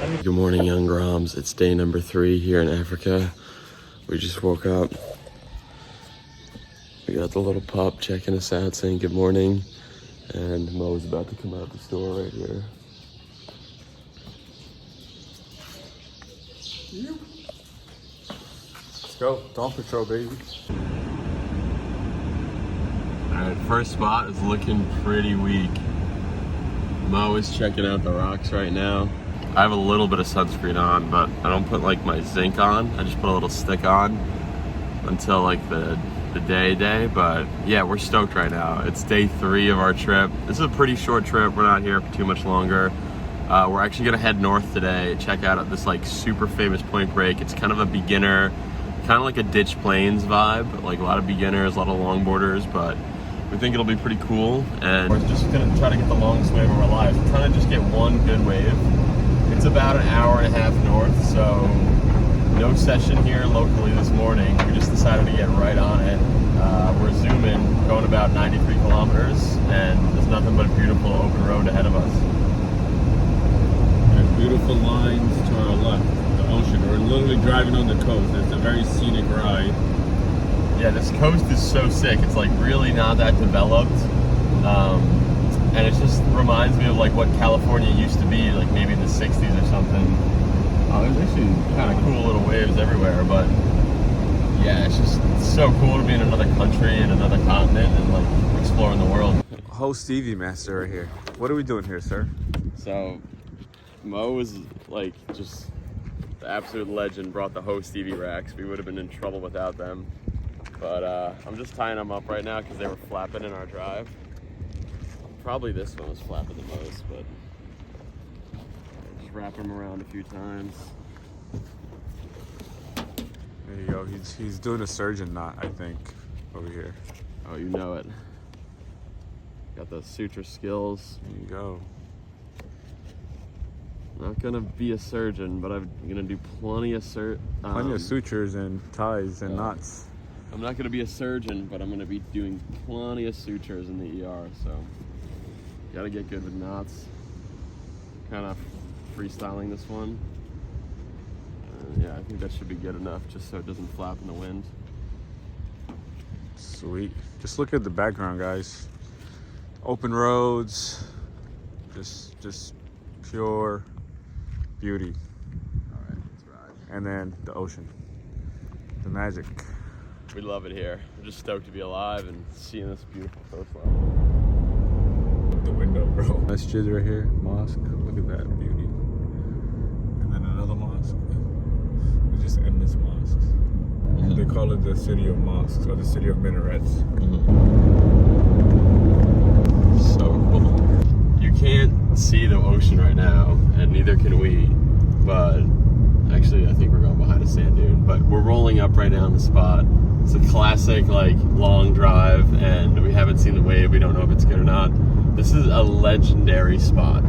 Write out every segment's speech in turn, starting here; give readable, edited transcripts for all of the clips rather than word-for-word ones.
Good morning, young Groms. It's day number 3 here in Africa. We just woke up. We got the little pup checking us out, saying good morning. And Mo's about to come out the store right here. Let's go. Dawn Patrol, baby. Alright, first spot is looking pretty weak. Mo is checking out the rocks right now. I have a little bit of sunscreen on, but I don't put like my zinc on. I just put a little stick on until like the day, but yeah, we're stoked right now. It's day 3 of our trip. This is a pretty short trip. We're not here for too much longer. We're actually gonna head north today, check out this like super famous point break. It's kind of a beginner, kind of like a ditch plains vibe, like a lot of beginners, a lot of longboarders, but we think it'll be pretty cool. And we're just gonna try to get the longest wave of our lives. We're trying to just get one good wave. It's about an hour and a half north, so no session here locally this morning. We just decided to get right on it. We're zooming, going about 93 kilometers, and there's nothing but a beautiful open road ahead of us. There's beautiful lines to our left, the ocean. We're literally driving on the coast. It's a very scenic ride. Yeah, this coast is so sick. It's like really not that developed. And it just reminds me of like what California used to be, like maybe in the 60s or something. Oh, there's actually kind of cool little waves everywhere, but yeah, it's just so cool to be in another country and another continent and like exploring the world. Host Stevie Master right here. What are we doing here, sir? So Mo is like just the absolute legend, brought the Host Stevie racks. We would have been in trouble without them. But I'm just tying them up right now because they were flapping in our drive. Probably this one was flapping the most, but just wrap them around a few times. There you go. He's doing a surgeon knot, I think, over here. Oh, you know it. Got the suture skills. There you go. Not gonna be a surgeon, but I'm gonna do plenty of sutures and ties and knots. I'm not gonna be a surgeon, but I'm gonna be doing plenty of sutures in the ER, so gotta get good with knots. Kind of freestyling this one. Yeah, I think that should be good enough, just so it doesn't flap in the wind. Sweet. Just look at the background, guys. Open roads, just pure beauty. All right, let's ride. And then the ocean, the magic. We love it here. We're just stoked to be alive and seeing this beautiful coastline. The window, bro. Masjid right here, mosque. Look at that beauty. And then another mosque. It's just endless mosques. Mm-hmm. They call it the city of mosques or the city of minarets. Mm-hmm. So cool. You can't see the ocean right now, and neither can we. But actually, I think we're going behind a sand dune. But we're rolling up right now on the spot. It's a classic, like, long drive, and we haven't seen the wave. We don't know if it's good or not. This is a legendary spot.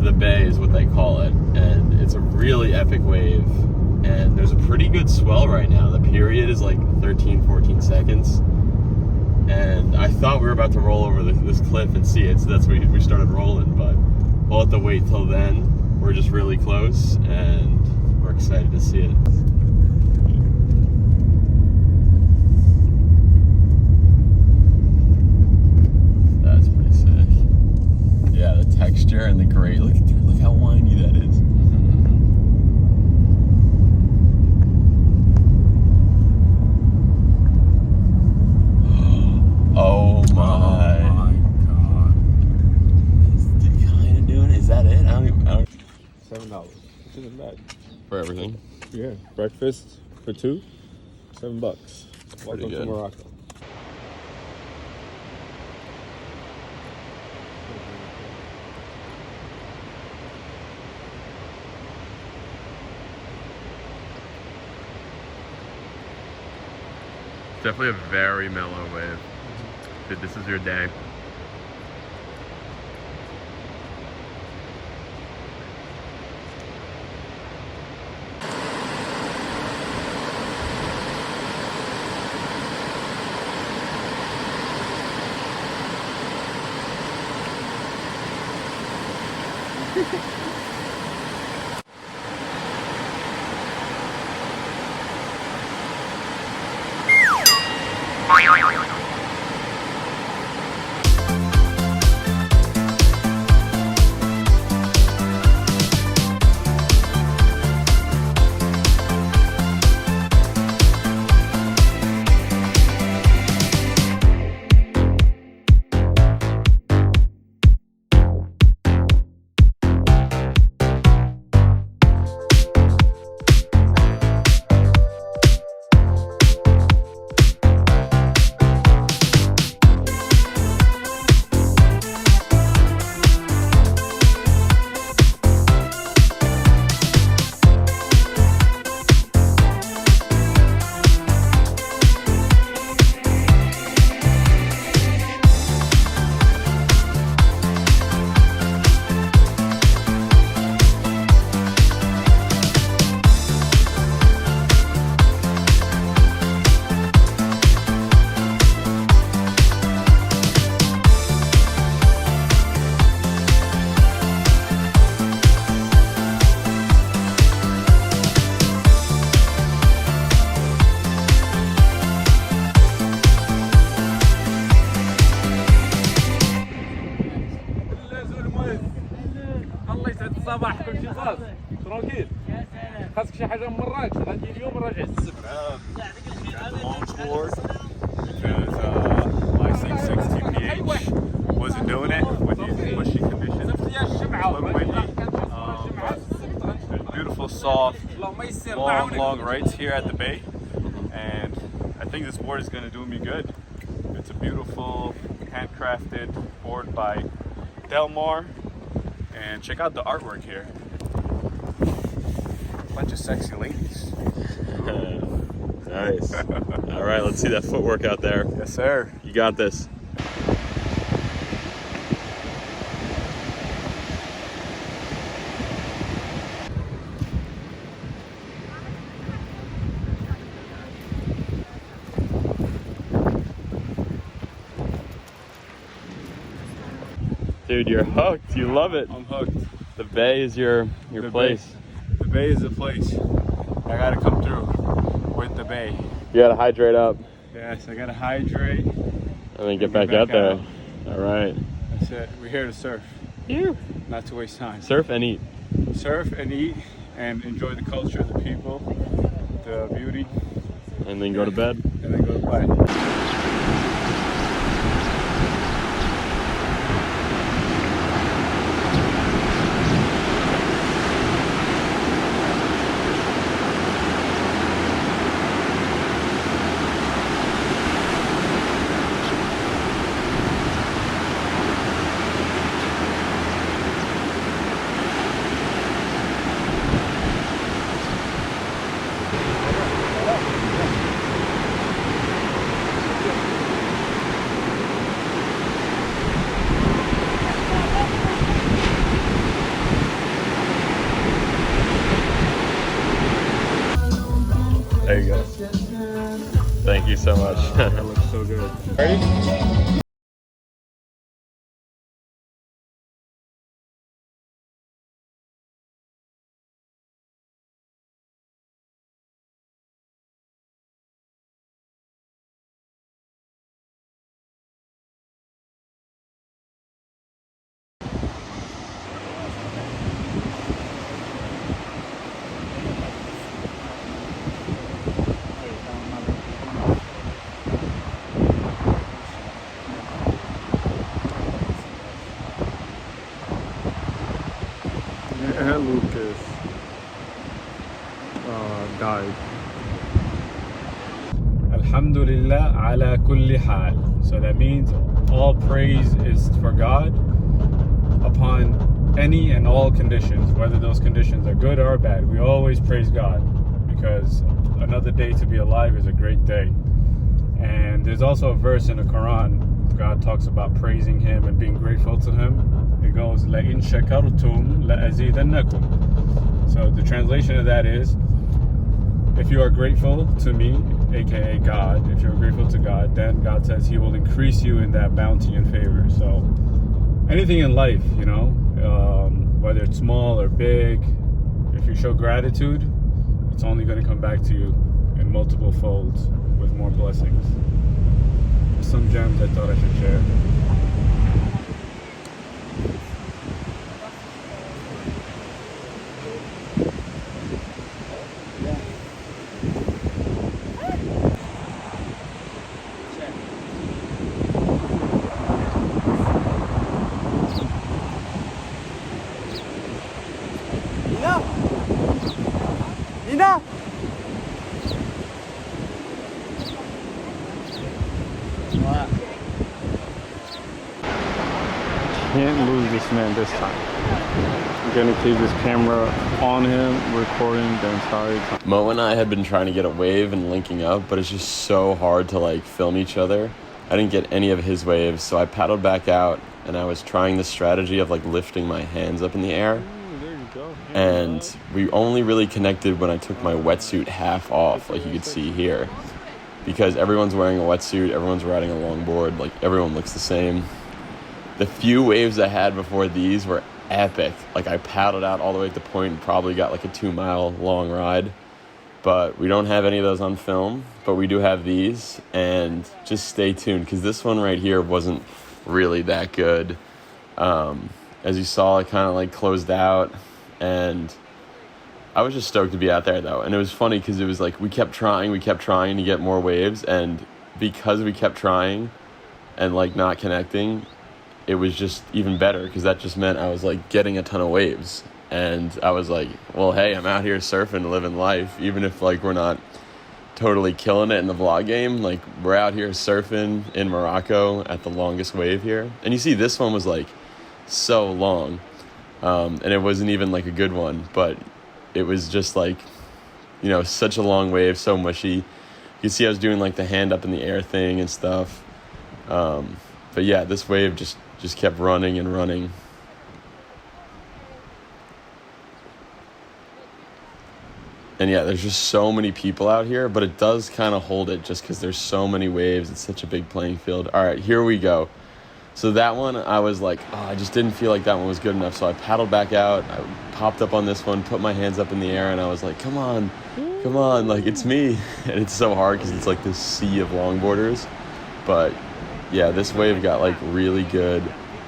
The bay is what they call it, and it's a really epic wave. And there's a pretty good swell right now. The period is like 13, 14 seconds. And I thought we were about to roll over this cliff and see it, so that's when we started rolling. But we'll have to wait till then. We're just really close, and we're excited to see it. Yeah, the texture and the gray. Look how windy that is. Oh my God. Is it kind of doing it? Is that it? I don't $7. Which isn't bad. For everything. Yeah. Breakfast for 2, $7. Welcome good. to Morocco. Definitely a very mellow wave. Dude, this is your day. الله يسعد الصباح كل شيء صافي ترانكيل خاصك شي حاجه من مراكش غادي اليوم راجع السبت longboard because my 6.6 TPH wasn't doing it with these mushy conditions. It's windy. There's beautiful soft long rides here at the bay, and I think this board is going to do me good. It's a beautiful handcrafted board by Delmar. And check out the artwork here. Bunch of sexy ladies. Nice. All right, let's see that footwork out there. Yes, sir. You got this. Dude, you're hooked. You love it. I'm hooked. The bay is your place. The bay is the place. I gotta come through with the bay. You gotta hydrate up. Yes, I gotta hydrate. And then get back out there. All right. That's it. We're here to surf. Yeah. Not to waste time. Surf and eat. Surf and eat and enjoy the culture, the people, the beauty. And then go to bed. And then go to bed. There you go. Thank you so much. That looks so good. Ready? Yeah, Lucas died. Alhamdulillah ala kulli hal. So that means all praise is for God upon any and all conditions, whether those conditions are good or bad. We always praise God because another day to be alive is a great day. And there's also a verse in the Quran. God talks about praising Him and being grateful to Him. It goes, لَإِن شَكَرْتُمْ لَأَزِيدَنَّكُمْ. So the translation of that is, if you are grateful to me, aka God, if you're grateful to God, then God says He will increase you in that bounty and favor. So anything in life, you know, whether it's small or big, if you show gratitude, it's only going to come back to you in multiple folds with more blessings. Some gems I thought I should share. Nina! Can't lose this man this time. I'm gonna keep this camera on him, recording the entire time. Mo and I had been trying to get a wave and linking up, but it's just so hard to like film each other. I didn't get any of his waves, so I paddled back out and I was trying the strategy of like lifting my hands up in the air. Ooh, there you go. And we only really connected when I took my wetsuit half off, like you could see here. Because everyone's wearing a wetsuit, everyone's riding a longboard, like everyone looks the same. The few waves I had before these were epic. Like I paddled out all the way at the point and probably got like a 2-mile long ride. But we don't have any of those on film, but we do have these. And just stay tuned, because this one right here wasn't really that good. as you saw, it kind of like closed out, and I was just stoked to be out there though. And it was funny because it was like we kept trying to get more waves, and because we kept trying and like not connecting, it was just even better because that just meant I was like getting a ton of waves. And I was like, well, hey, I'm out here surfing, living life, even if like we're not totally killing it in the vlog game. Like, we're out here surfing in Morocco at the longest wave here. And you see this one was like so long, and it wasn't even like a good one, but it was just like, you know, such a long wave, so mushy. You can see I was doing like the hand up in the air thing and stuff. But yeah, this wave just kept running and running. And yeah, there's just so many people out here, but it does kind of hold it just because there's so many waves. It's such a big playing field. All right, here we go. So that one, I was like, oh, I just didn't feel like that one was good enough. So I paddled back out. I popped up on this one, put my hands up in the air, and I was like, come on, like, it's me. And it's so hard because it's like this sea of longboarders. But yeah, this wave got like really good,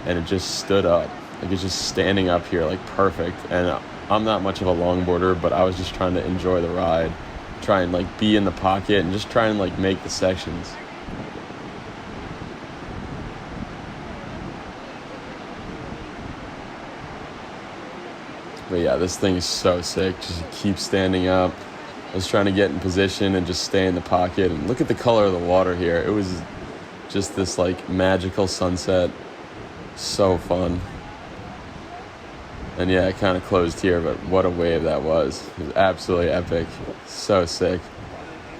and it just stood up. Like, it's just standing up here, like, perfect. And I'm not much of a longboarder, but I was just trying to enjoy the ride, try and like be in the pocket and just try and like make the sections. But yeah, this thing is so sick. Just keep standing up. I was trying to get in position and just stay in the pocket. And look at the color of the water here. It was just this like magical sunset. So fun. And yeah, it kind of closed here, but what a wave that was. It was absolutely epic. So sick.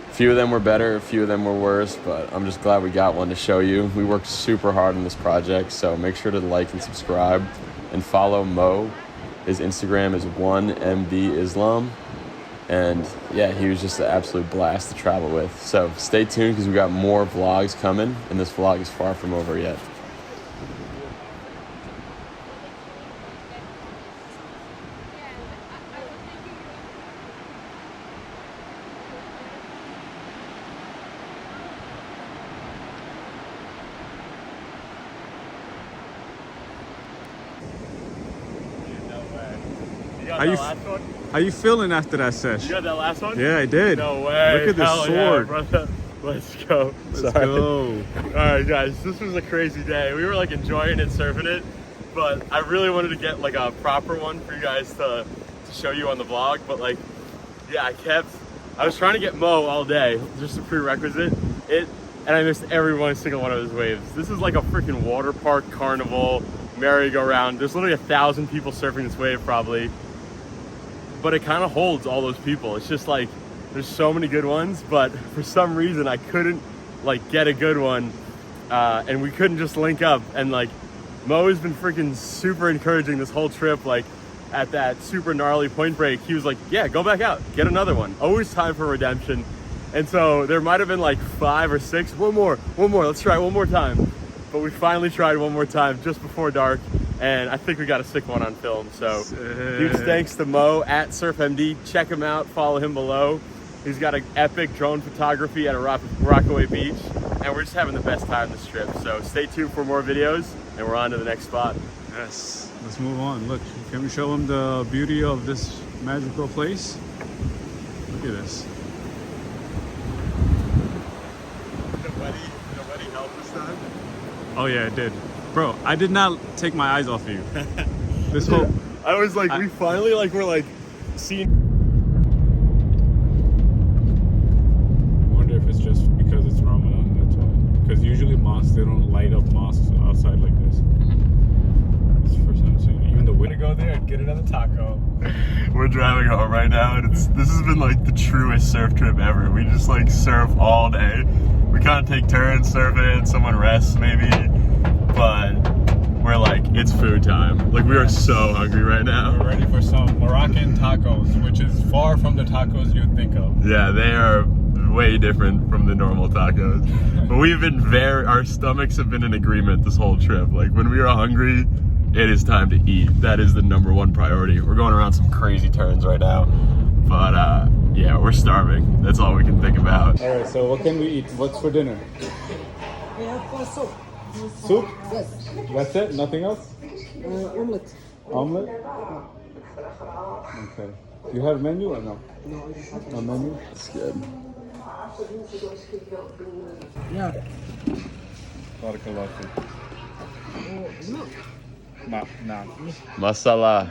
A few of them were better, a few of them were worse, but I'm just glad we got one to show you. We worked super hard on this project, so make sure to like and subscribe and follow Mo. His Instagram is 1MDIslam. And yeah, he was just an absolute blast to travel with. So stay tuned because we got more vlogs coming, and this vlog is far from over yet. How you feeling after that sesh? You got that last one? Yeah, I did. No way. Look at this sword. Yeah, brother. Let's go. Let's go. All right, guys. This was a crazy day. We were like enjoying it, surfing it, but I really wanted to get like a proper one for you guys to show you on the vlog. But like, yeah, I was trying to get Mo all day, just a prerequisite. And I missed every single one of his waves. This is like a freaking water park carnival merry-go-round. There's literally 1,000 people surfing this wave probably. But it kind of holds all those people. It's just like, there's so many good ones, but for some reason I couldn't like get a good one, and we couldn't just link up. And like, Mo has been freaking super encouraging this whole trip. Like, at that super gnarly point break, he was like, yeah, go back out, get another one. Always time for redemption. And so there might have been like 5 or 6, one more, let's try one more time. But we finally tried one more time just before dark, and I think we got a sick one on film. So huge thanks to Mo at SurfMD. Check him out, follow him below. He's got an epic drone photography at a Rockaway Beach, and we're just having the best time this trip. So stay tuned for more videos, and we're on to the next spot. Yes, let's move on. Look, can we show them the beauty of this magical place? Look at this. Did the wedding help this time? Oh yeah, it did. Bro, I did not take my eyes off you. This whole... I was like, we finally like, we're like seeing... I wonder if it's just because it's Ramadan, that's why. Because usually mosques, they don't light up mosques outside like this. It's the first time I'm seeing it. Even the wind. Go there and get another taco. We're driving home right now, and this has been like the truest surf trip ever. We just like surf all day. We kind of take turns surfing, someone rests maybe, but we're like, it's food time. Like, we are so hungry right now. We're ready for some Moroccan tacos, which is far from the tacos you'd think of. Yeah, they are way different from the normal tacos. But we've been our stomachs have been in agreement this whole trip. Like, when we are hungry, it is time to eat. That is the #1 priority. We're going around some crazy turns right now, but yeah, we're starving. That's all we can think about. All right, so what can we eat? What's for dinner? We have soup. Soup? Yes. That's it? Nothing else? Omelette. Omelet? Okay. You have menu or no? No menu? That's good. Yeah. Barakallahu. Nah. Masala.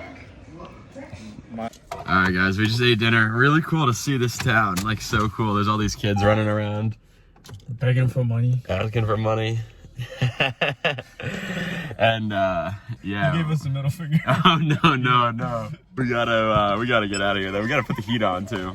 Alright guys, we just ate dinner. Really cool to see this town. Like so cool. There's all these kids running around. Begging for money. Asking for money. And yeah. He gave us the middle finger. Oh no. We gotta get out of here though. We gotta put the heat on too.